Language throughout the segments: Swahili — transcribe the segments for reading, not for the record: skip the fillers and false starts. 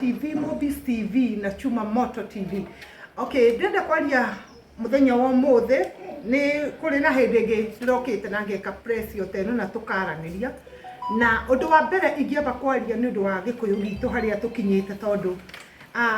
TV, Mobis TV na Chuma Moto TV. Okay, ndenda kwaria muthenya wa mothe ni kuri na hindigi ndokite na ngeka press yote no na tukaraniria na undu wa mbere ingiamba kwaria ni undu wa gikuyu gitu haria tukinyite tondu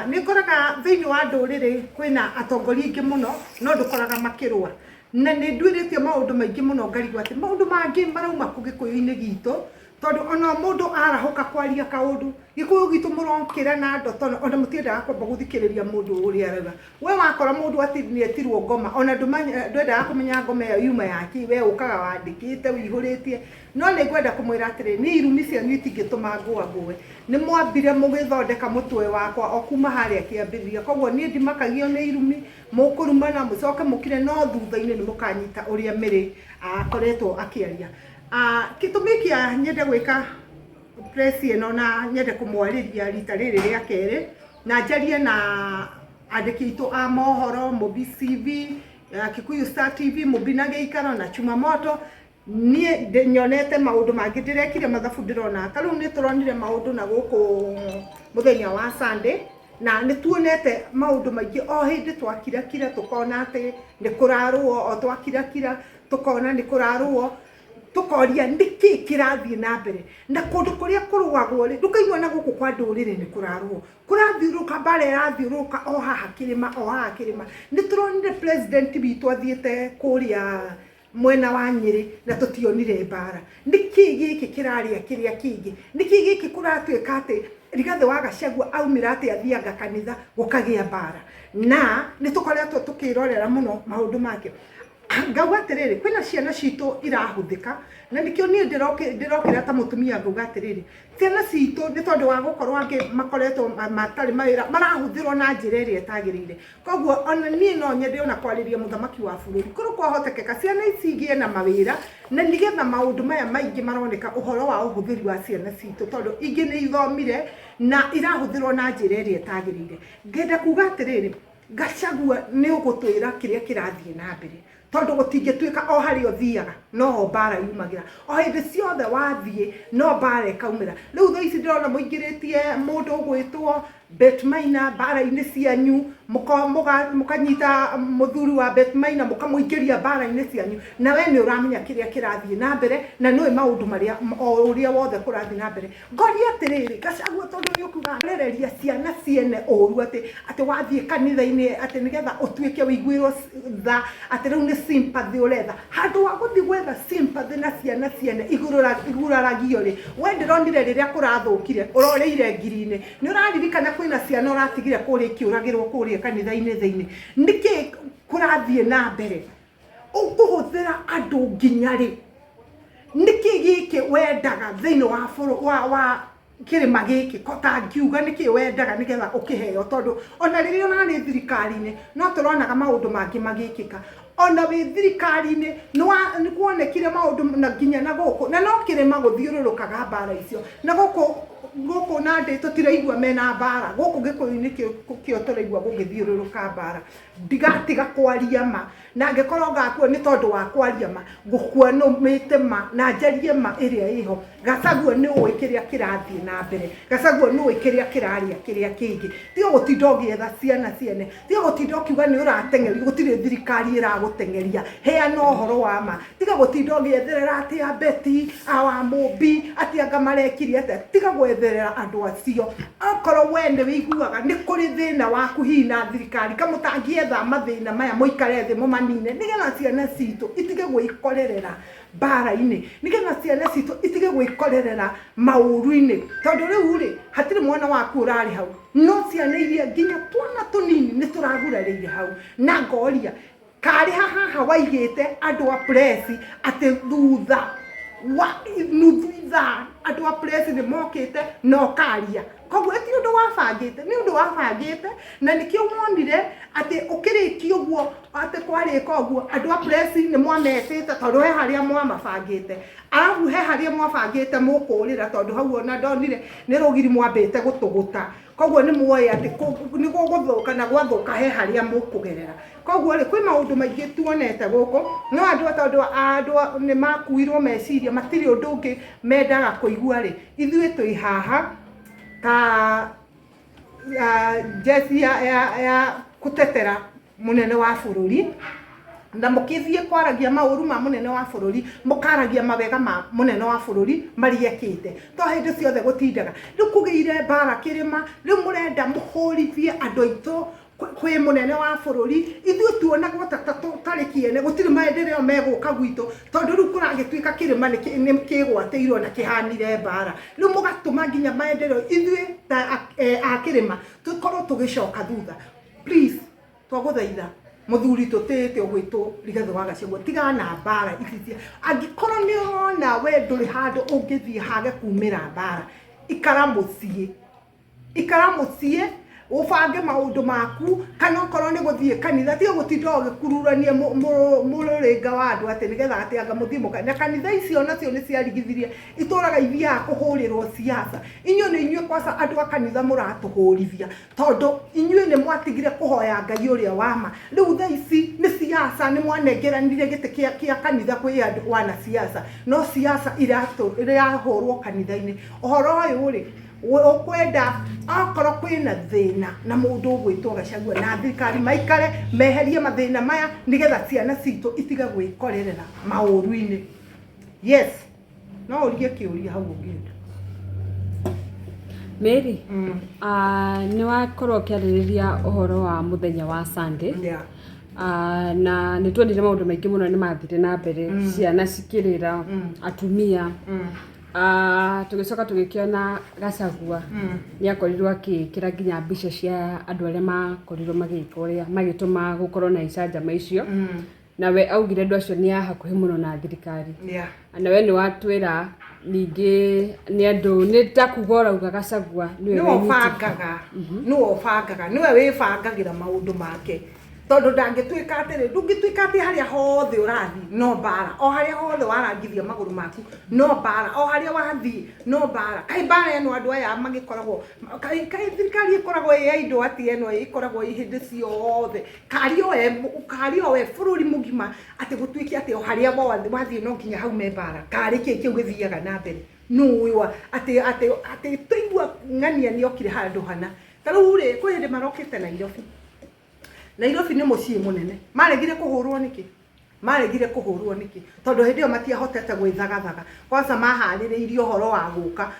ni ngoraga thiini wa nduriri kwina atongoria ingi muno no ndukoraga makirwa na ni ndwiritie maundu maingi muno ngarigwa ati maundu mangi marauma ku gikuyu-ini gitu tondu ona mundu arahuka kwaria kaundu gikuyu gitu muronkira na ndoto ona mutiendaga kwamba guthikiriria mundu uria arauga we wakora mundu ati ni etirwo ngoma ona ndwendaga kumenya ngoma ya yuma yaki we ukaga wandikite wihuritie no ni ngwenda kumwira atiri ni irumi cianyu itingituma ngwe ni mwambire mugithondeka mutwe wakwa okuma haria kiambiriria koguo ni ndimakagio ni irumi mukuruma na mucoke mukire no thutha-ini ni mukanyita uria miri akoretwo akiaria kitumi kia nyende gwika press ino na nyende kumwariria rita riri ria keri na njarie na andiki itu a mohoro Mobis TV, Kikuyu Star TV, Mubina Geikaro na Chuma Moto nie nyonete maundu mangi ndirekire mathabu ndirona taru ni turonire maundu na guku muthenya wa Sunday na ni tuonete maundu maingi o hindi twakirakira tukona ati ni kurarwo o twakirakira tukona ni kurarwo tukoria ndiki kirathie na mbere na kundu kuria kurugagwo ri ndukaigwa na guku kwa ndurire ni kurarwo kurathiuruka bare rathiuruka o haha kirima ni turonire president bitu athiete kuria mwena wa Nyeri na tutionire mbara ndiki giki kiraria kiria kingi ndiki giki kuratuika ati Rigathi wa Gachagua aumira ati athianga kanitha gukagia mbara na ni tukoretwo tukirorera muno maundu make ngauga atiriri kwina ciana citu irahuthika na nikio ni ndirokira ta mutumia ngauga atiriri ciana citu ni tondu wa gukorwo angi makoretwo matari mawira marahuthirwo na njira iria etagirire koguo ona ni no nyende ona kwariria muthamaki wa bururi kuru kwahotekeka ciana ici igie na mawira na nigetha maundu maya maingi maroneka uhoro wa uhuthiri wa ciana citu tondu ingi ni ithomire na irahuthirwo na njira iria etagirire ngenda kuga atiriri Gachagua ni ugutwira kiria kirathie na mbere tondu gutingituika o hari othiaga no mbara yumagira o hindi ciothe wathie no mbara ikaumira riu thaa ici ndirona muingiritie mundu ugwitwo Betmaina mbara-ini cianyu mukanyita muthuri wa Betmaina mukamuingiria mbara-ini cianyu na we ni uramenya kiria kirathie na mbere na no maundu maria uria wothe kurathie na mbere ngoria atiriri Gachagua tondu ni ukuga rereria ciana ciene oru ati wathie kanitha-ini ati nigetha utuike wiguirwo tha ati riu ni sympathy uretha handu wa guthi gwetha sympathy na ciana ciene iguraragio ri we ndironire riria kurathukire uroreire ngiri-ini ni uraririkana kwina ciana uratigire kuri kiuragirwo kuri kanitha-ini thiini niki kurathie na mbere ukuhuthira andu nginya ri niki giki wendaga thiini wa buru wa kirima giki kota ngiuga niki wendaga nigetha ukiheo tondu ona riria onani thirikari-ini no turonaga maundu mangi magikika ona wi thirikari-ini ni kuonekire maundu na nginya na guku na no kirima guthiururukaga mbara icio na guku na ndi tutiraigua mena mbara guku gikuyu-ini kio turaigua gugithiururuka mbara ndigatiga kwaria ma na ngikorwo ngakuo ni tondu wa kwaria ma ngukua no mite ma na njarie ma iria iho Gachagua ni uwi kiria kirathie na mbere Gachagua ni uwi kiria kiraria kiria kingi tigo gutinda ugietha ciana ciene tigo gutinda ukiuga ni urateng'eri gutire thirikari iragutengeria heana uhoro wa ma tiga gutinda ugietherera ati Beti awa Mubi ati anga marekiri ati tiga gwetherera andu acio akorwo wende wiguaga ni kuri thina waku hina thirikari kamutangietha mathina maya muikare thi mumanine nigetha ciana citu itige gwikorerera mbara-ini nigetha ciana citu itige gwikorerera mauru-ini tondu riu ri hatire mwana waku urari hau no ciana iria nginya twana tunini ni turagurariire hau na ngoria kari haha waigite andu a press ati thutha wa nutha andu a press ni mokite no karia koguo ti undu wabangite ni undu wabangite na nikio wonire ati ukirikio guo ati kwarika guo andu a press ni mwametete tondu he haria mwamabangite arabu he haria mwabangite mukurira tondu hau ona ndonire ni rugiri mwambite gutuguta koguo ni muoye ati ni guguthuka na gwathuka he haria mukugerera koguo ri kwi maundu maingi tuonete guku no andu tondu andu ni makuirwo meciria matiri undu ungi mendaga kuigua ri ithuĩ twi haha ta jesi ya kutetera munene wa bururi na mukithie kwaragia mauru ma munene wa bururi mukaragia mabega ma munene wa bururi mariekite to hindi ciothe gutindaga riu kugiire bara kirima riu murenda muhurithie andu aitu kwi munene wa bururi ithu tuona gota tarikiene gutiri maendeleo meguka gwitu tondu riu kuragituika kirima ni kigwateirwo na kihanire bara riu mugatuma nginya maendeleo ithu ta akirima tukorwo tugicoka thutha please twaguthaitha muthuri tutete ogwito Rigathi wa Gachagua tiga na bara icicia angikorwo ni ona we nduri handu ungithie hage kumira bara ikara mucie ubange maundu maku kana ukorwo ni guthie kanitha tiga gutinda ugikururania mururinga wa andu ati nigetha ati anga muthimuka na kanitha icio nacio ni ciarigithirie ituraga ithia kuhurirwo siasa inyo ni inywe kwasa andu a kanitha muratuhurithia tondu inywe ni mwatigire kuhoya Ngai uria wama riu tha ici ni siasa ni mwanengeranire gite kia kanitha kwi andu wana siasa no siasa irahurwo kanitha-ini uhoro uyu ri ukwenda akorwo kwina thina na mundu ugwitwo Gachagua na thirikari maikare meherie mathina maya nigetha ciana citu itiga gwikorerera mauru-ini yes no urie kiuria hau ungienda Mary ni wakorwo kiaririria uhoro wa muthenya wa Sunday na ni twendire maundu maingi muno ni mathire na mbere ciana cikirira atumia tugicoka tugikiona Gachagua ni akorirwo akikira nginya mbica cia andu aria makorirwo magika uria magituma gukorwo na icanjama icio na we augire andu acio ni hakuhi muno na thirikari na we ni watwira ningi ni andu ni takuga urauga Gachagua ni obangaga niwe wibangagira maundu make tondu ndangituika atiri ndungituika ati haria hothe urathi no bara o haria hothe warangithia maguru maku no bara o haria wathi no bara kai bara eno andu aya magikoragwo kai thirikari ikoragwo ya indo ati eno ikoragwo ihindi ciothe kario we bururi mugima ati gutuiki ati o haria wathi no nginya hau me bara kari kiu githiaga na mbere nuwa ati tuigua ng'ania ni okire handu hana taru ri kwi hindi marokite Nairobi ni mucii munene maregire kuhurwo niki tondu hindi yo matiahotete gwithagathaga kwanza mahaririirio horo wa guka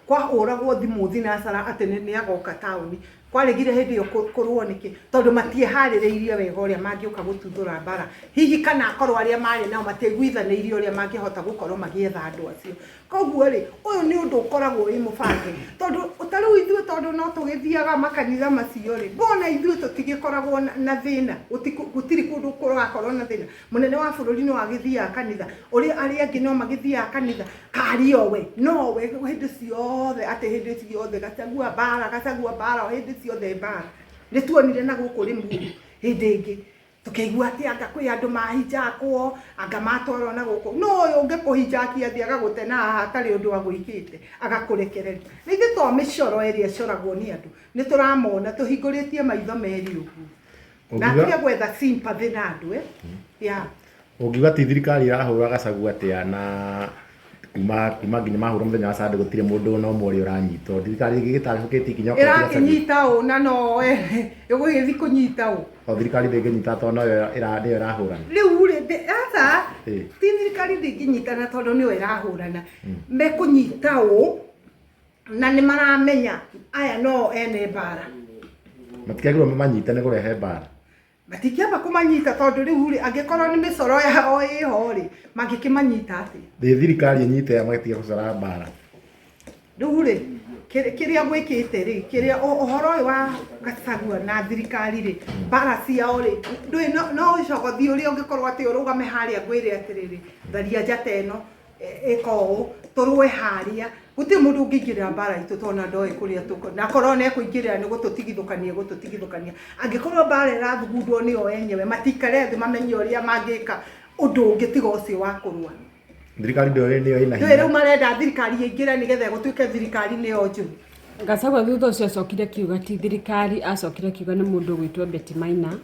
kwa uragwo thimu thinacara ati ni agoka tauni kwaregire hindi yo kurwo niki tondu matiehaririirie wega uria mangiuka gututhura bara hihi kana akorwo aria mari nao matiguithaneirie uria mangihota gukorwo magietha andu acio koguo ri uyu ni undu ukoragwo wi mubange tondu utariu ithuĩ tondu no tugithiaga makanitha macio ri bona ithuĩ tutigikoragwo na thina gutiri kundu kurakorwo na thina munene wa bururi no agithiaga kanitha uri aria angi no magithiaga kanitha kario we no we hindi ciothe ati hindi ciothe Gachagua bara hindi ciothe bara ni tuonire na guku ri mundu hindi ingi tukeigua ati anga kwi andu mahinjakwo anga matwarwo na guku no uyu ungikuhinjakia athi agagutena hatari undu agwikite agakurekereria nithe to micoro iria coragwo ni andu ni turamona tuhinguritie maitho meri ugu na tuge gwetha sympathy na andu ungiuga ti thirikari irahura Gachagua atia na kuma nginya mahura muthenya wa Sunday gutire mundu no mori uranyitwo thirikari igitarihukitie kinya irakinyita u na no igugithi kunyita u o thirikari ndinginyita tondu yo irahurana riu ri asa ti thirikari ndinginyitana tondu niyo irahurana mekunyita u na ni maramenya aya no ene bara matikagirwo manyitane kurehe bara matikiamba kumanyita tondu riu ri angikorwo ni micoro yao iho ri mangikimanyita ati thirikari inyite ya magitiga gucora bara riu ri kiria gwikite ri kiria uhoro wa Gachagua na thirikari ri bara ciao ri ndui no ucogothi uria ungikorwo ati urugame haria ngwire atiriri tharia njata ino iko turwe haria guti mundu ungingirira bara itu tona ndoi kuria tuko na korwo ne kuingirira ni gututigithukania angikorwo bara irathugundwo ni o enyewe matikare thi mamenye uria mangika undu ungitiga ucio wa kurwa thirikari niyo ina hinya riu marenda thirikari ingire ni getha gutuike thirikari niyo njuru Gachagua thutha ucio acokire kiuga ti thirikari acokire kiuga ni mundu gwitwo Betty Maina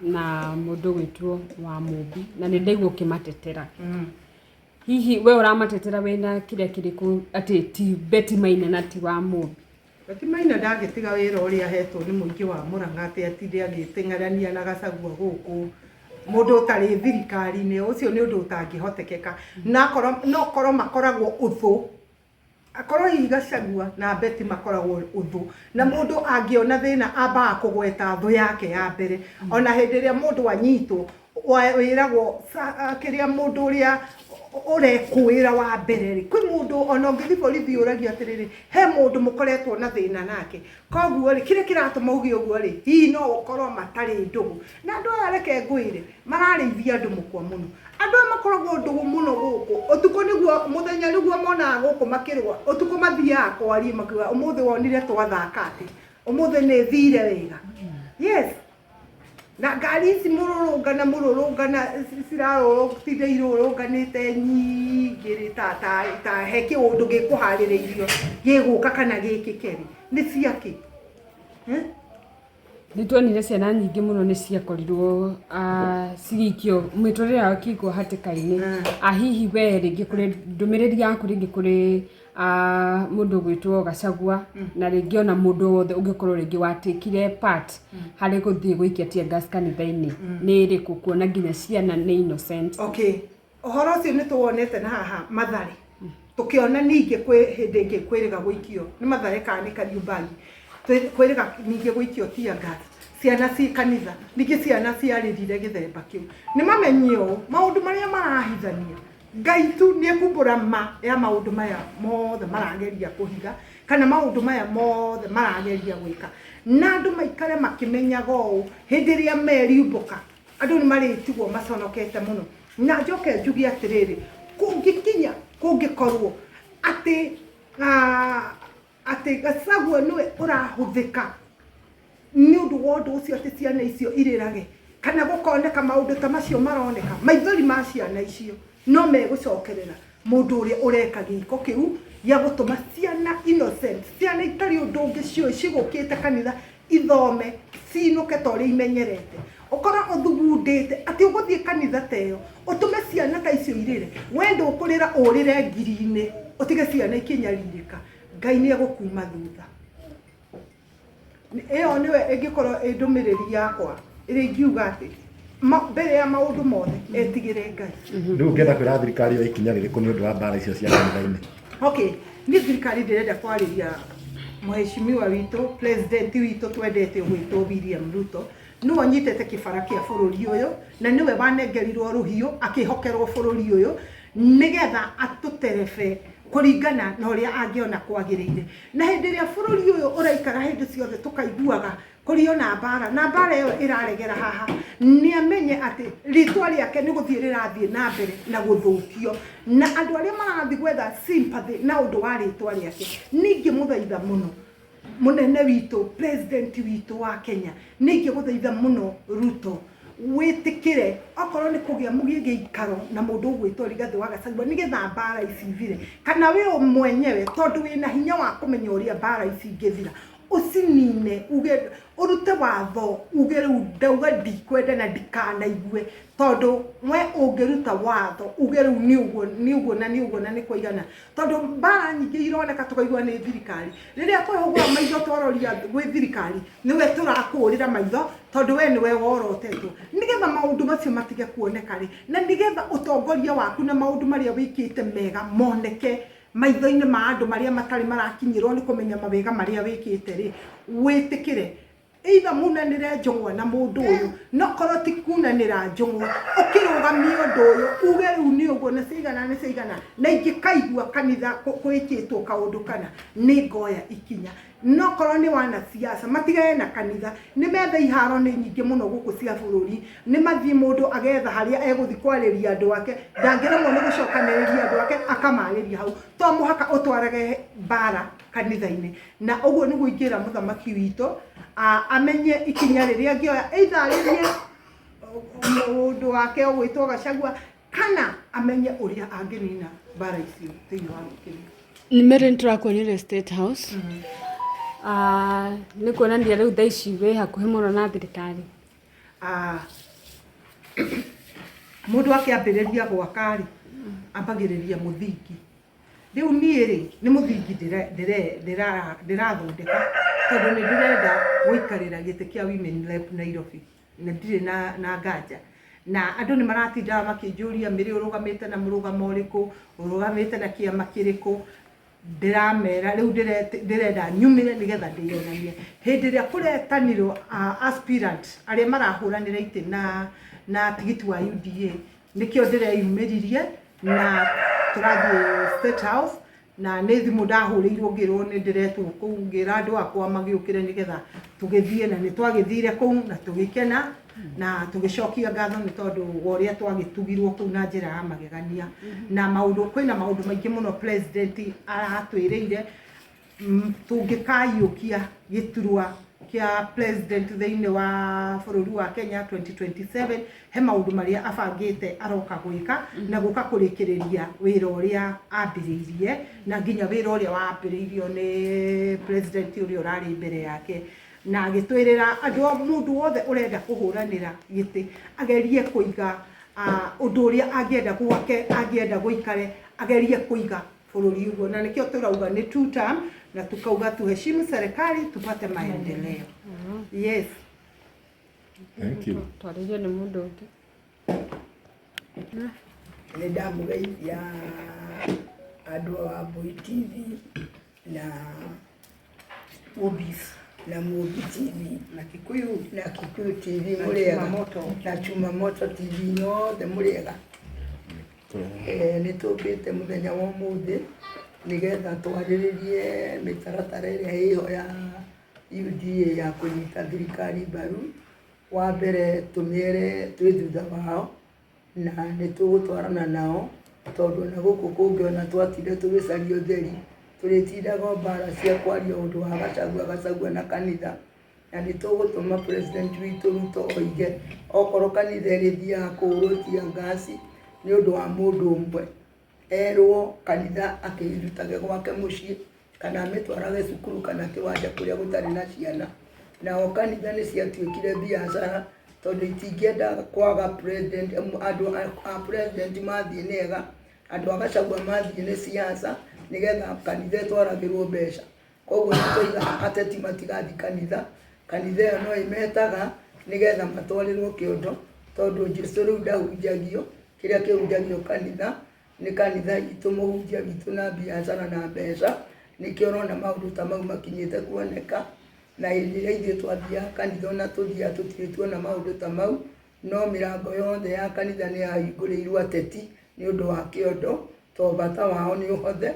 na mundu gwitwo wa Mumbi na ni ndaigua ukimatetera hihi we uramatetera wena kiria kiriku ati ti Betty Maina na ti wa Mumbi Ati Maina ndagĩtiga wĩra ũrĩa ahetwo nĩ mũingĩ wa Mũrang'a atĩ atinde agĩteng'erania na Gachagua gũkũ mũndũ ũtarĩ thirikari-inĩ ũcio nĩ ũndũ ũtangĩhotekeka na korwo makoragwo ũthũ akorwo hihi Gachagua na Betty makoragwo ũthũ na mũndũ angĩona thĩna ambaga kũgweta thũ yake ya mbere ona hĩndĩ ĩrĩa mũndũ anyitwo wĩragwo kĩrĩa mũndũ ũrĩa ũrekũĩra wa mbere rĩ kwĩ mũndũ ona ũngĩthiĩ borithi ũragia atĩrĩrĩ he mũndũ mũkoretwo na thĩna nake koguo rĩ kĩrĩa kĩratũma uge ũguo rĩ hihi no ũkorwo matarĩ ndũgũ na andũ aya reke ngwĩre mararĩithia andũ mũkwa mũno andũ aya makoragwo ndũgũ mũno gũkũ ũtukũ nĩguo mũthenya nĩguo monaga gũkũ makĩrũa ũtukũ mathiaga kwaria makiuga ũmũthĩ wonire twathaka atĩ ũmũthĩ nĩ thire wega yes na ngari ici mũrũrũngana cirarũtinde irũrũnganĩte nyingĩ rĩ ta he kĩũndũ gĩkũharĩrĩirio gĩgũka kana gĩkĩke rĩ nĩ ciakĩ nĩ tuonire ciana nyingĩ mũno nĩ ciakorirwo cirikio mĩtũrĩre yao kĩigwo hatĩka-inĩ hihi we rĩngĩ kũrĩ ndũmĩrĩri yaku rĩngĩ kũrĩ mũndũ gwĩtwo Gachagua na rĩngĩ ona mũndũ wothe ũngĩkorwo rĩngĩ watakire part harĩ gũthiĩ gũikia tear gas kanitha-inĩ nĩ ĩrĩkũ kuona nginya ciana nĩ innocent. Okay, ũhoro ũcio nĩ tuwonete na haha Mathare tũkĩona ningĩ kwĩ hĩndĩ ĩngĩ kwĩrĩga gũikio nĩ Mathare kana nĩ Kariubangi kwĩrĩga ningĩ gũikio tear gas ciana ci kanitha ningĩ ciana ciarĩrire gĩthemba kĩu nĩ mamenyio maũndũ marĩa marahithania Ngai tu nĩ ekumbũra ya maũndũ maya mothe marageria kũhitha kana maũndũ maya mothe marageria gwĩka na andũ maikare makĩmenyaga ũũ hĩndĩ ĩrĩa meriumbũka andũ nĩ marĩtigwo maconokete mũno na njoke njugie atĩrĩrĩ kũngĩkinya kũngĩkorwo atĩ Gachagua nĩwe ũrahũthĩka nĩ ũndũ wa ũndũ ũcio atĩ ciana icio irĩrage kana gũkoneka maũndũ ta macio maroneka maithori ma ciana icio no megũcokerera mũndũ ũrĩa ũreka gĩko kĩu gĩa gũtũma ciana innocent ciana itarĩ ũndũ ũngĩ ciũĩ cigũkĩte kanitha ithome ciinũke ta ũrĩa imenyerete ũkorwo ũthugundĩte atĩ ũgũthiĩ kanitha ta ĩyo ũtũme ciana ta icio irĩre we ndũkũrĩra ũrĩre ngiri-inĩ ũtige ciana ikinyarirĩka Ngai nĩ egũkuma thutha ĩyo nĩwe ĩngĩkorwo ĩ ndũmĩrĩri yakwa ĩrĩa ingiuga atĩ mbere ya maũndũ mothe etigĩre Ngai. Rĩu ũngĩenda kwĩra thirikari yo ikinya rĩrĩkũ nĩ ũndũ wa mbara icio cia kanitha-inĩ? Okay, niĩ thirikari ndĩrenda kwarĩria mheshimiwa witũ president witũ twendete gwĩtwo William Ruto nĩwe anyitĩte kĩbara kĩa bũrũri ũyũ na nĩwe wanengerirwo rũhiũ akĩhokerwo bũrũri ũyũ nĩgetha atũterebe kũringana na ũrĩa angĩona kwagĩrĩire na hĩndĩ ĩrĩa bũrũri ũyũ ũraikara hĩndĩ ciothe tũkaiguaga kũrĩ ona na mbara ĩyo ĩraregera haha nĩ amenye atĩ rĩtwa rĩake nĩ gũthiĩ rĩrathiĩ na mbere na gũthũkio na andũ arĩa marathiĩ gwetha sympathy na ũndũ wa rĩtwa rĩake ningĩ mũthaitha mũno mũnene witũ president witũ wa Kenya ningĩ gũthaitha mũno Ruto wĩtĩkĩre okorwo nĩ kũgĩa gĩikaro na mũndũ ũgwĩtwo Rigathĩ wa Gachagua nĩgetha mbara ici ithire kana we mwenyewe tondũ wĩna hinya wa kũmenya ũrĩa mbara ici ingĩthira usinine uge urute watho uge rĩu ndauga ndikwenda na ndikanaigue tondũ we ũngĩruta watho uge rĩu nĩ ũguo na nĩ kũigana tondũ mbara nyingĩ ironeka tũkaigua nĩ thirikari rĩrĩa twahũgũra maitho twaroria gwĩ thirikari nĩwe tũrakũrĩra maitho tondũ we nĩwe worotetwo nĩgetha maũndũ macio matige kuoneka rĩ na nĩgetha ũtongoria waku na maũndũ marĩa wĩkĩte mega moneke maitho-inĩ ma andũ marĩa matarĩ marakinyĩrwo nĩ kũmenya mawega marĩa wĩkĩte rĩ wĩtĩkĩre either munanĩre njong'wa na mũndũ ũyũ no korwo ti kunanĩra njong'wa ũkĩrũgamia ũndũ ũyũ uge rĩu nĩ ũguo na ciigana na ingĩkaigua kanitha gwĩkĩtwo kaũndũ kana nĩ ngoya ikinya no korwo nĩ wana siasa matigane na kanitha nĩ metha iharo nĩ nyingĩ mũno gũkũ cia bũrũri nĩ mathiĩ mũndũ agetha harĩa egũthiĩ kwarĩria andũ ake ndangĩremwo nĩ gũcokanĩrĩria andũ ake akamarĩria hau to mũhaka ũtwarage mbara kanitha-inĩ na ũguo nĩguo ingĩra mũthamaki witũ amenye ikinya rĩrĩa angĩoya either arĩrie mũndũ wake ũgwĩtwo Gachagua kana amenye ũrĩa angĩnina mbara icio thĩinĩ wa gĩkĩro. Nĩ mĩrĩ nĩtũrakuonire State House nĩ kuonania rĩu thaa ici wĩ hakuhĩ mũno na thirikari. Mũndũ akĩambĩrĩria gwaka rĩ ambagĩrĩria mũthingi riu niĩ rĩ nĩ mũthingi ndĩrathondeka tondũ nĩ ndĩrenda gũikarĩra gĩtĩ kĩa Women Rep Nairobi na ndirĩ na nganja na andũ nĩ maratinda makĩnjũria mĩrĩ ũrũgamĩte na mũrũgamo ũrĩkũ ũrũgamĩte na kĩama kĩrĩkũ ndiramera riu ndirenda nyumire nigetha ndiyonanie hindi ria kuretanirwo aspirant aria marahũranĩra itĩ na tigiti wa UDA nikio ndireyumĩririe na tũrathiĩ State House na nĩ thimũ ndahũrĩirwo ngĩrwo nĩ ndiretwo kũu ngĩra andũ akwa magĩũkĩre nigetha tũgĩthiĩ na nĩ twagĩthire kũu na tũgĩkena na tũgĩcokia ngatho nĩ tondũ wa ũrĩa twagĩtugirwo kũu na njĩra ya magegania na kwĩna maũndũ maingĩ mũno president aratwĩrĩire tũngĩkayũkia gĩturwa kia president thĩinĩ wa bũrũri wa Kenya 2027 he maũndũ marĩa abangĩte aroka gwĩka na gũka kũrĩkĩrĩria wĩra ũrĩa ambĩrĩirie na nginya wĩra ũrĩa wambĩrĩirio nĩ president ũrĩa ũrarĩ mbere yake na agĩtwĩrĩra andũ mũndũ wothe ũrenda kũhũranĩra gĩtĩ agerie kũiga ũndũ ũrĩa angĩenda gwake angĩenda gũikare agerie kũiga bũrũri ũguo na nĩkĩo tũrauga nĩ 2 term na tukauga tuheshimu serikali tupate maendeleo. Yes. Thank you. Twarĩrio nĩ mũndũ ũngĩ. Nĩ ndamũgeithia andũ a Mbui TV na Mũmbi TV na Kikuyu TV mũrĩega na Chuma Moto TV yothe mũrĩega. Nĩ tũmbĩte mũthenya wa ũmũthĩ nigetha twarĩrĩrie mĩtaratara ĩrĩa ĩho ya UDA ya kũnyita thirikari mbaru. Wa mbere tũmĩere twĩ thutha wao na nĩ tũgũtwarana nao tondũ na gũkũ kũngĩ ona twatinde tũgĩcaria ũtheri tũrĩtindaga mbara cia kwaria ũndũ wa Gachagua na kanitha na nĩ tũgũtũma president witũ Ruto oige okorwo kanitha ĩrĩthiaga kũhũrũtia ngasi nĩ ũndũ wa mũndũ ũmwe erwo kanitha akĩrutage gwake mũciĩ kana amĩtwarage cukuru kana kĩwanja kũrĩa gũtarĩ na ciana. Nao kanitha nĩ ciatuĩkire biacara tondũ itingĩenda kwaga president andũ a president mathiĩ nĩega andũ a Gachagua mathiĩ nĩ siasa nigetha kanitha ĩtwaragĩrwo mbeca. Koguo nĩtũiga ateti matigathi kanitha ĩyo no ĩmetaga nigetha matwarĩrwo kĩondo tondũ Jesũ rĩu ndahunjagio kĩrĩa kĩhunjagio kanitha nĩ kanitha itũ mũhunjia witũ na biacara na mbeca nĩkĩo ũrona maũndũ ta mau makinyĩte kuoneka na hĩndĩ ĩrĩa ithuĩ twathiaga kanitha ona tũthiaga tũtirĩ tuona maũndũ ta mau no mĩrango yothe ya kanitha nĩ yahingũrĩirwo ateti nĩ ũndũ wa kĩondo tondũ bata wao nĩ ũhothe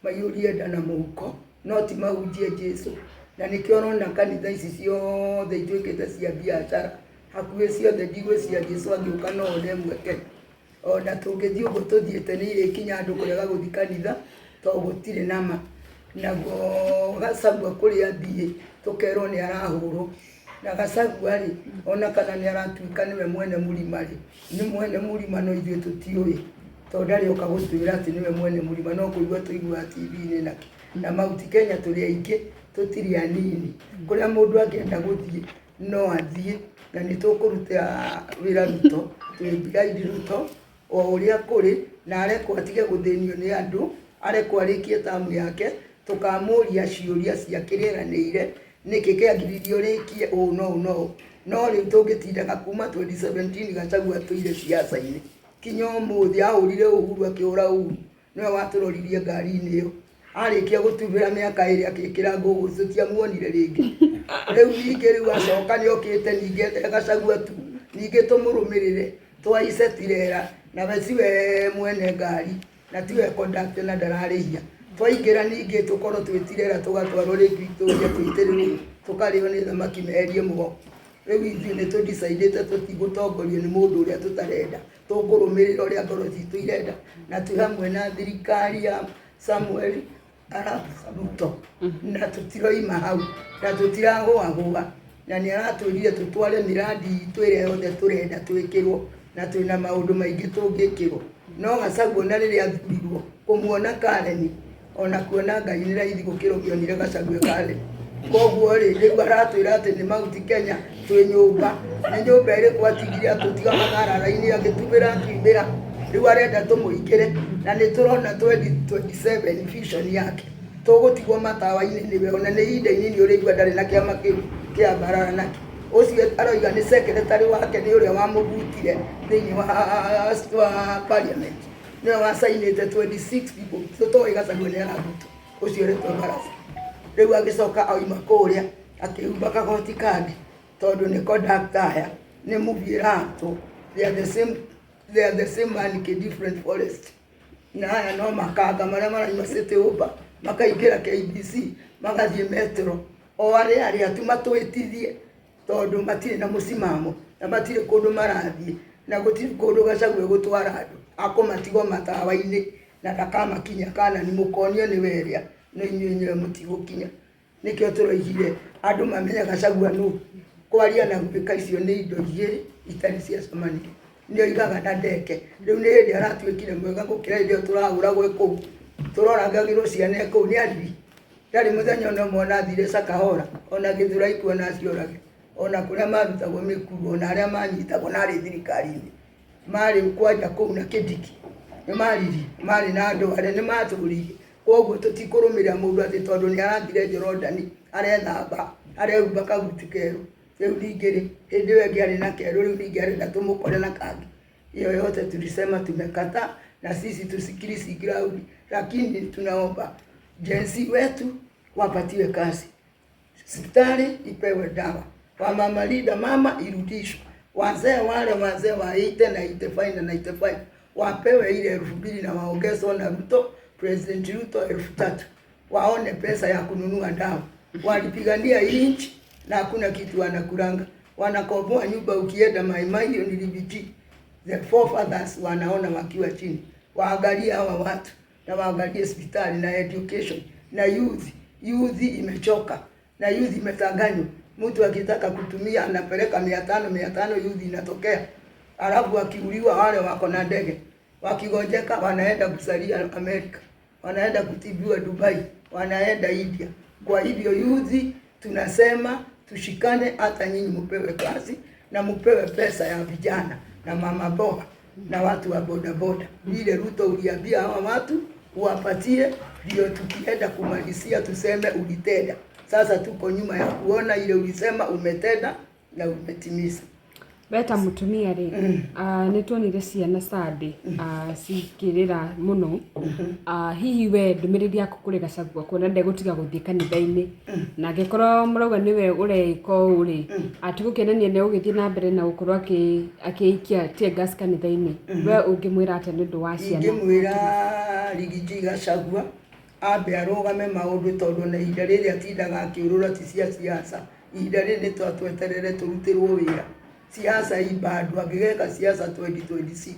maiyũrie nda na mũhuko no ti mahunjie Jesũ na nĩkĩo ũrona kanitha ici ciothe ituĩkĩte cia biacara hakuhĩ ciothe ndigwĩciria Jesũ angĩũka no one ĩmwe Kenya. Ona tũngĩthiĩ ũguo tũthiĩte nĩ irĩkinya andũ kũrega gũthiĩ kanitha tondũ gũtirĩ nama naguo Gachagua kũrĩa athiĩ tũkerwo nĩ arahũrwo na Gachagua rĩ ona kana nĩ aratuĩka nĩwe mwene mũrima rĩ nĩ mwene mũrima no ithuĩ tũtiũĩ tondũ ndarĩ oka gũtwĩra atĩ nĩwe mwene mũrima no kũigua tũiguaga TV-inĩ na Mount Kenya tũrĩ aingĩ tũtirĩ anini kũrĩa mũndũ angĩenda gũthiĩ no athiĩ na nĩ tũkũruta wĩra Ruto twĩguide Ruto o ũrĩa kũrĩ na arekwo atige gũthĩnio nĩ andũ arekwo arĩkie tamu yake tũkamũria ciũria cia kĩrĩranĩire nĩkĩ kĩagiririo rĩkie ũũ no rĩu tũngĩtindaga kuma 2017 Gachagua tũire siasa-inĩ kinya ũmũthĩ ahũrire Uhuru akĩhũra Uhuru nĩwe watũroririe ngari-inĩ ĩyo arĩkia gũtumĩra mĩaka ĩrĩ agĩkĩra ngũgũ tũtiamuonire rĩngĩ rĩu ningĩ rĩu acoka nĩokĩte ningĩ etere Gachagua tu ningĩ tũmũrũmĩrĩre twaice tirera na we mwene ngari na tiwe conductor na ndararĩhia twaingĩra ningĩ tũkorwo twĩtirera tũgatwarwo rĩngĩ tũge twĩtĩrĩrwo tũkarĩo nĩ thamaki meherie mũgo. Rĩu ithuĩ nĩ tũdicaidĩte tũtigũtongorio nĩ mũndũ ũrĩa tũtarenda tũkũrũmĩrĩra ũrĩa ngoro citũ irenda na twĩ hamwe na thirikari ya Samuel Arap Ruto na tũtiroima hau na tũtiragũagũa na nĩ aratwĩrire tũtware miradi itũ ĩrĩa yothe tũrenda twĩkĩrwo na twĩna maũndũ maingĩ tũngĩkĩrwo no Gachagua na rĩrĩa athurirwo kũmuona Karen ona kuona Ngai nĩ raithi gũkĩra ũngĩonire Gachagua Karen. Koguo rĩu aratwĩra atĩ nĩ Mount Kenya twĩ nyũmba nĩ nyũmba ĩrĩkũ atigire atũtiga magarara-inĩ agĩtumĩra akiumbĩra riu arenda tumuingire na ni turona 2027 vision yake tugutigwo matawa-ini niwe ona ni ihinda inini urigua ndari na kiama kiu kia Mbarara nake ucio aroiga ni secretary wake ni uria wamubutire thiini wa parliament niwe wasainite 26 people tutoi Gachagua ni arabutu ucio ritwa Mbarasa riu agicoka auma kuria akiumba kagoti kandi tondu ni conductor aya ni muvirato they are the same man ki different forest na aya no makanga maria maraima city uba makaingira KBC magathie metro o aria tu matwitithie tondu matire na musimamo na matire kundu marathie na gutire kundu Gachagua gutwara andu akomatigo matawa-ini na ndakamakinya kana ni mukonio ni weria no inyuĩ mutigukinya nikio turoigire andu mamenya Gachagua nu kwaria na gwika icio ni indo igiri itari cia comania ndio igaga na ndeke riu ni hindi aratuikire mwega gukira irio turagura gwiku turorangagirwo ciana kuu ni ariri ndari muthenya no mona thire Sakahora ona Githurai kuona aciorage ona kuria marutagwo mikuru ona aria manyitagwo nari thirikari-ini mari kwanja kuu na Kindiki ni mari na andu aria ni maturirie koguo tutikurumira mundu ati tondu ni arathire Jorodani arethamba areuba kaguti keru riu ningiri hindi we ngiari na keru riu ningi arenda tumukore na kangi hiyo yote tulisema tumekata na sisi tusikilize ground lakini tunaomba jensi wetu wapatiwe kazi hospitali ipewe dawa kwa mama lida mama irudishwe wazee wale wazee wa 80 na 85 na 95 wapewe ile 2000 na waongezwe na Ruto President Ruto 3000 waone pesa ya kununua dawa walipigania inchi na hakuna kitu wanakuranga wanakoboa nyumba ukienda Mai hiyo ni DBT the forefathers wanaona wakiwa chini waangalie hawa watu na waangalie hospitali na education na youth imechoka na youth imetanganywa mtu akitaka kutumia anapeleka 500 youth inatokea alafu akiuliwa wale wako na ndege wakigojeka wanaenda kusalia Amerika wanaenda kutibiwa Dubai wanaenda India kwa hivyo youth tunasema tushikane hata nyinyi mpewe kazi na mpewe pesa ya vijana na mama boga na watu wa boda boda ile Ruto uliambia hawa watu uwapatie ndio tukienda kumalizia tuseme ulitenda sasa tuko nyuma ya kuona ile ulisema umetenda na umetimiza beta mutumia ri ni tuonire ciana Sunday cikirira muno hihi we ndumiriri yaku kuri Gachagua kuona ndegutiga guthii kanitha-ini na ngikoro murauga niwe ureiko uri atigukenania ne ugithii na mbere na gukorwo akiikia tie gas kanitha-ini we ungimwira ate ni ndu wa ciana ngimwira Rigiji Gachagua ambe arugame maundu tondu na ihinda riri atindaga akiurura ti cia siasa ihinda riri ni twatweterere turutirwo wira siasa ibadu agigeka siasa 2026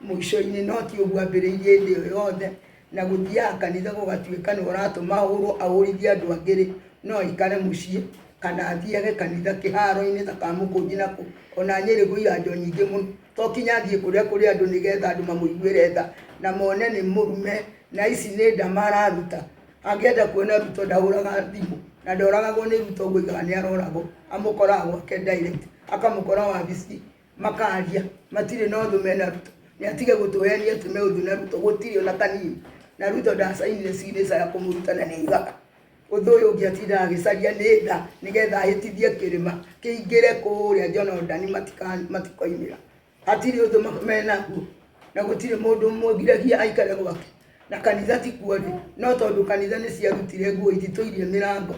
mwisho-ini no ti uguo ambiriirie ndi yothe na guthia kanitha gugatuika ni uratuma hurwo aurithia andu angiri no ikare mucii kana athiage kanitha kiharo-ini takamukunji naku ona Nyeri gwi andu nyingi muno to kinya thie kuria andu nigetha andu mamuiguire tha na mone ni murume na ici ni nda mararuta angienda kuona Ruto ndahuraga thimu na ndoragagwo ni Ruto nguigaga ni aroragwo amukoragwo ke direct akamukora wabici makaria matire no thu mena Ruto ni atige gutuhenia tume uthu na Ruto gutire ona kanini na Ruto ndasainire signature ya kumuruta na ni igaga uthu uyu ngiatinda agicaria ni nda nigetha ahitithie kirima kiingire kuria Jonathan matikoimira hatire uthu mena guo na gutire mundu mwongiragia aikare gwake na kanitha ti kuori no tondu kanitha ni ciarutire nguo itituirie mirango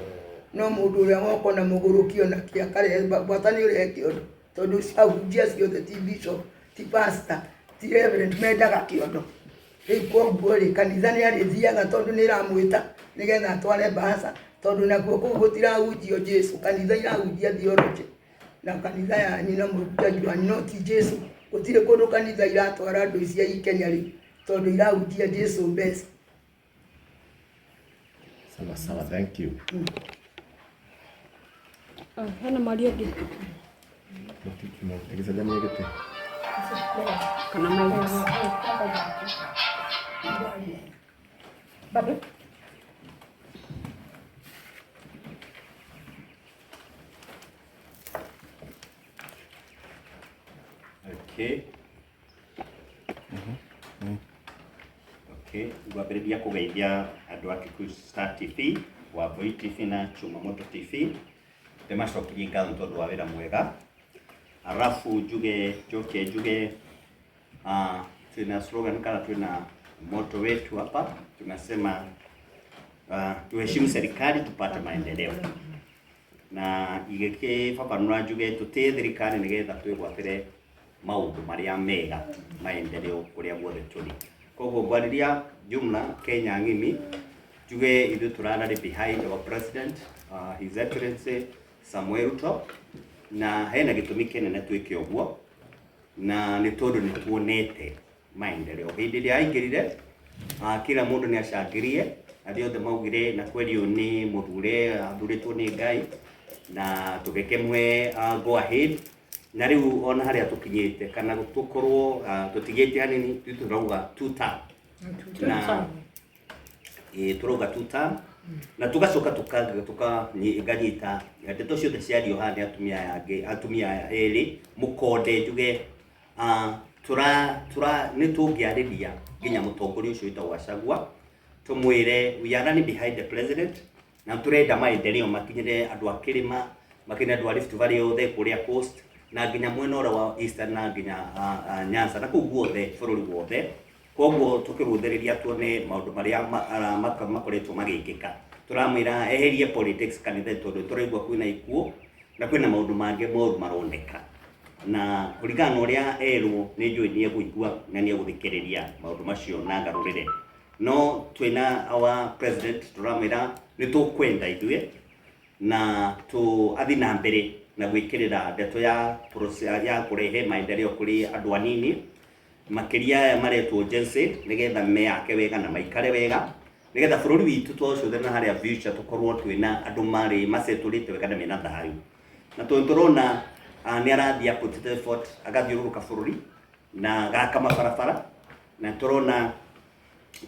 no mundu uria woko na mugurukio na kia kare bwatani uria kiondo tondu ahunjia ciothe ti bishop ti pastor ti reverend mendaga kiondo iko ngori kanitha ni arithiaga tondu ni ramwita nigetha atware bahasa tondu nakuo kuu gutirahunjio Jesu kanitha irahunjia theology na kanitha ya nyina murujaji wa no ti Jesu gutire kundu kanitha iratwara andu icia i Kenya ri tondu irahunjia Jesu best. Sawa, thank you. Hana Mario gi. Ekisajamia gite. Kana mai. Babu. Okay. Okay, ngwambĩrĩria kũgeithia andũ a Kikuyu Star TV, Wambui TV na Chumamoto TV. Ndĩmacokerie ngatho tondũ wa wĩra mwega. Alafu njuge tuna slogan kana tuna motto wetu hapa. Tunasema tuheshimu serikali tupate maendeleo. Na igĩkĩbabanũra njuge tũtĩe thirikari nĩgetha twĩgwatĩre maũndũ marĩa mega maendeleo kũrĩa guothe tũrĩ. Koguo ngwarĩria jumla Kenya ng'imi njuge ithuĩ tũrarĩ behind our president, His Excellency Samuel Ruto, na hena gĩtũmi kĩnene twĩke ũguo, na nĩ tondũ nĩ tuonete maendeleo. Hĩndĩ ĩrĩa aingĩrire kila mũndũ nĩ acangĩrie, arĩa othe maugire na kweli ũyũ nĩ mũthure athurĩtwo nĩ Ngai, na tũgĩkĩmwe go ahead. Na rĩu ona harĩa tũkinyĩte kana tũkorwo tũtigĩte hanini turauga two term na turauga two term na tugacoka tukanyita ndeto ciothe ciario haha nĩ atumia erĩ mũkonde njuge nĩ tũngĩarĩria nginya mũtongoria ũcio wĩtagwo Gachagua tũmwĩre we are running behind the president na tũrenda maendeleo makinyĩre andũ a Kĩrĩma, makinyĩre andũ a Rift Valley othe kũrĩa coast na nginya mwena ũrĩa wa Eastern na nginya Nyanza na kũu guothe bũrũri wothe. Koguo tũkĩrũthĩrĩria tuone maũndũ marĩa makoretwo magĩkĩka. Tũramwĩra eherie politics kanitha tondũ tũraigua kwĩna ikuũ na kwĩna maũndũ mangĩ moru maroneka. Na kũringana na ũrĩa erwo nĩ njũĩ nĩ egũigua na nĩ egũthikĩrĩria maũndũ macio na ngarũrĩre. No twĩna our president tũramwĩra nĩ tũkwenda ithuĩ na tũathi na mbere na gwĩkĩrĩra ndeto ya kũrehe maendeleo kũrĩ andũ anini makĩria aya maretwo Jensen nĩgetha meyake wega na maikare wega nĩgetha bũrũri witũ twothe na harĩa future tũkorwo twĩna andũ marĩ macetũrĩte wega na mena thayũ. Na tũrona nĩ arathiĩ aputĩte effort agathiũrũrũka bũrũri na gaka mabarabara na tũrona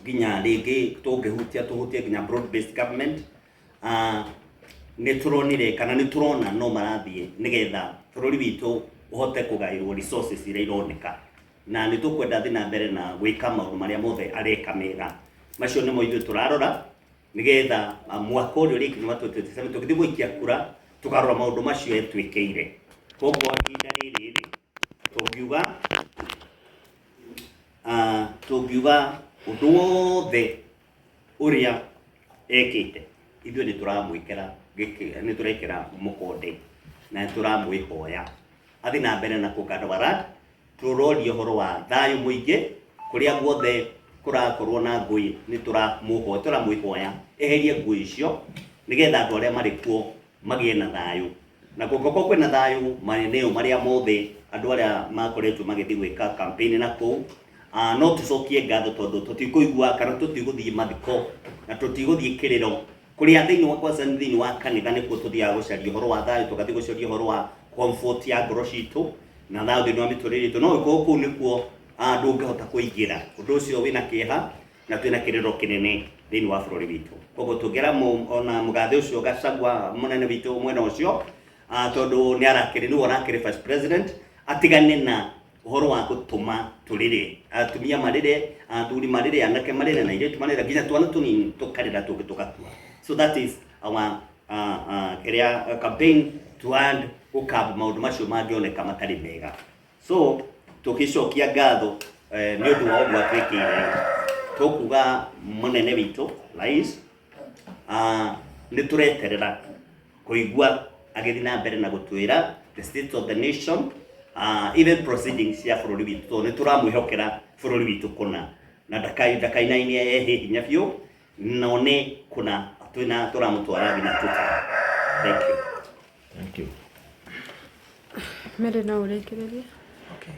nginya rĩngĩ tũhutie nginya broad based government. Nĩ tũronire kana nĩ tũrona no marathiĩ nĩgetha bũrũri witũ ũhote kũgaĩrwo resources iria ironeka, na nĩ tũkwenda thiĩ na mbere na gwĩka maũndũ marĩa mothe areka mega. Macio nĩmo ithuĩ tũrarora nĩgetha mwaka ũrĩa ũrĩkinya wa 2027 tũgĩthiĩ gũikia kura tũkarora maũndũ macio etwĩkĩire. Koguo ihinda rĩrĩ tũngiuga ũndũ wothe ũrĩa ekĩte ithuĩ nĩ tũramwĩkĩra nĩ tũrekĩra mũkonde na tũramwĩhoya athi na mbere na kũkandawara. Tũroria ũhoro wa thayũ mũingĩ kũrĩa guothe kũrakorwo na ngũĩ nĩ tũramwĩhoya eherie ngũĩ icio nĩgetha andũ arĩa marĩ kuo magĩe na thayũ. Na gũkorwo kwĩna thayũ maeneo marĩa mothe andũ arĩa makoretwo magĩthiĩ gwĩka campaign na kũu no tũcokie ngatho tondũ tũtikũigua kana tũtigũthiĩ mathiko na tũtigũthiĩ kĩrĩro kũrĩa thĩinĩ wa kanitha nĩkuo tũthiaga gũcaria ũhoro wa thayũ, tũgathiĩ gũcaria ũhoro wa comfort ya ngoro citũ na thayũ thĩinĩ wa mĩtũrĩre itũ. No gũkorwo kũu nĩkuo ndũngĩhota kũingĩra ũndũ ũcio wĩna kĩeha na twĩna kĩrĩro kĩnene thĩinĩ wa bũrũri witũ. Koguo tũngĩra ona mũgathe ũcio Gachagua mũnene witũ mwena ũcio tondũ nĩ arakĩrĩ vice president atigane na ũhoro wa gũtũma tũrĩre atumia marĩre athuri marĩre anake marĩre na airĩtu marĩre nginya twana tũnini tũkarĩra tũgakua. So that is our campaign to end gũkamba maũndũ macio mangĩoneka matarĩ mega. So tũkĩcokia ngatho nĩ ũndũ wa ũguo twĩkĩire tũkuga mũnene witũ rais nĩ tũreterera kũigua agĩthiĩ na mbere na gũtwĩra the state of the nation, even proceedings cia bũrũri witũ tondũ nĩ tũramwĩhokera bũrũri witũ kũna na ndakainainie ehe hinya biũ none kũna tũramũtwara nginya tuta. Thank you. Mere no ũrĩkĩrĩrie. Okay.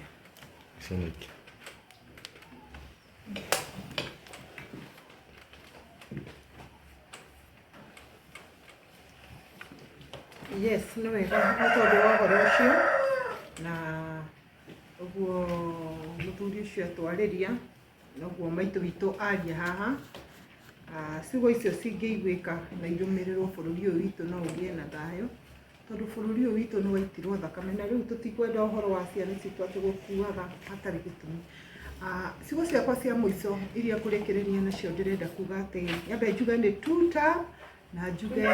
Yes, nĩ wega nĩ tondũ wa ũhoro ũcio na ũguo mũthuri ũcio atwarĩria noguo maitũ witũ aria haha. Ciugo icio cingĩiguĩka na irũmĩrĩrwo bũrũri ũyũ witũ no ũgĩe na thayũ tondũ bũrũri ũyũ witũ nĩ waitirwo thakame na rĩu tũtikwenda ũhoro wa ciana citũ atĩ gũkuaga hatarĩ gĩtũmi. Ciugo ciakwa cia mũico iria kũrekereria nacio ndĩrenda kuga atĩ nyambe njuge nĩ tuta na njuge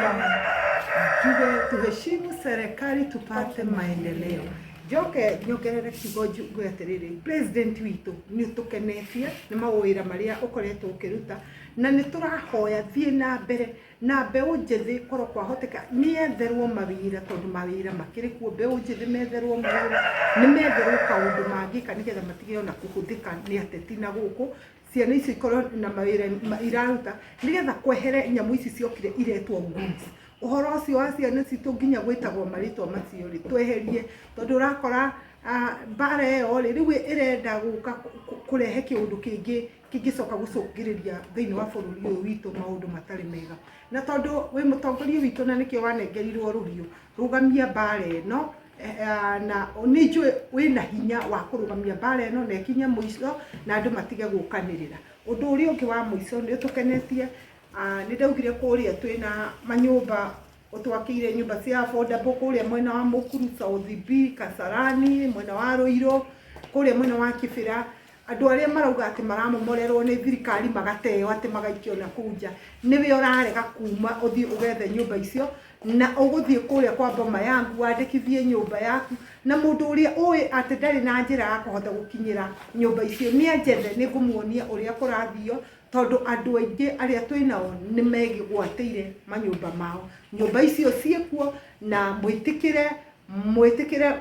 tuheshimu serikali tupate maendeleo. Njoke nyongerere kiugo njuge atĩrĩrĩ, president witũ nĩ ũtũkenetie nĩ mawĩra marĩa ũkoretwo ũkĩruta na nĩ tũrahoya thiĩ na mbere na mbeũ njĩthĩ korwo kwahoteka nĩetherwo mawĩra tondũ mawĩra makĩrĩ kuo. Mbeũ njĩthĩ metherwo mawĩra, nĩ metherwo kaũndũ mangĩka nĩgetha matige ona kũhũthĩka nĩ ateti na gũkũ. Ciana ici ikorwo na mawĩra iraruta nĩgetha kwehere nyamũ ici ciokire iretwo goods. Ũhoro ũcio wa ciana citũ nginya gwĩtagwo marĩtwa macio rĩ tweherie, tondũ ũrakora mbara ĩyo rĩ rĩu ĩrenda gũka kũrehe kĩũndũ kĩngĩ kĩngĩcoka gũcũngĩrĩria thĩinĩ wa bũrũri ũyũ witũ maũndũ matarĩ mega. Na tondũ wĩ mũtongoria witũ na nĩkĩo wanengerirwo rũhiũ rũgamia mbara ĩno, na nĩ njũĩ wĩna hinya wa kũrũgamia mbara ĩno na ĩkinye mũico na andũ matige gũkanĩrĩra. Ũndũ ũrĩa ũngĩ wa mũico nĩ ũtũkenetie, nĩ ndaugire kũrĩa twĩna manyũmba ũtwakĩire nyũmba cia affordable kũrĩa mwena wa Mũkuru, South B, Kasarani, mwena wa Rũirũ, kũrĩa mwena wa Kĩbĩra. Andũ arĩa marauga atĩ maramomorerwo nĩ thirikari magateo atĩ magaikio na kũu nja, nĩwe ũrarega kuma ũthiĩ ũgethe nyũmba icio na ũgũthiĩ kũrĩa kwa Boma Yangu wandĩkithie nyũmba yaku, na mũndũ ũrĩa ũĩ atĩ ndarĩ na njĩra ya kũhota gũkinyĩra nyũmba icio nĩanjethe nĩngũmuonia ũrĩa kũrathio, tondũ andũ aingĩ arĩa twĩnao nĩ megĩgwatĩire manyũmba mao. Nyũmba icio ciĩkuo na mwĩtĩkĩre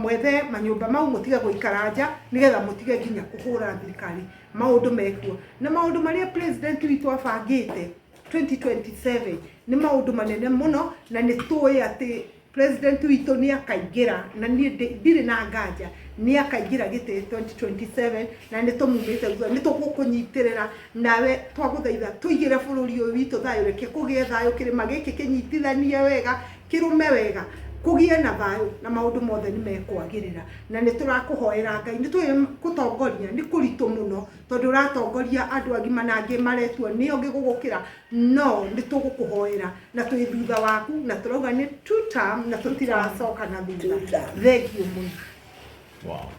mwethe manyũmba mau mũtige gũikara nja nĩgetha mũtige nginya kũhũra thirikari maũndũ mekuo. Na maũndũ marĩa president witũ abangĩte 2027 nĩ maũndũ manene mũno, na nĩ tũĩ atĩ president witũ nĩ akaingĩra na ndirĩ na nganja nĩ akaingĩra gĩtĩ 2027 na nĩ tũmumĩte thutha, nĩ tũgũkũnyitĩrĩra nawe twagũthaitha tũigĩre bũrũri ũyũ witũ thayũ, reke kũgĩe thayũ, kĩrĩma gĩkĩ kĩnyitithanie wega, kĩrũme wega, kũgĩe na thayũ na maũndũ mothe nĩ mekwagĩrĩra. Na nĩ tũrakũhoera Ngai, nĩ tũĩ gũtongoria nĩ kũritũ mũno tondũ ũratongoria andũ agima na angĩ maretua nĩ ũngĩ gũgũkĩra, no nĩ tũgũkũhoera na twĩ thutha waku na tũrauga nĩ two term na tũtiracoka na thutha. Thengiũ mũno. Wow.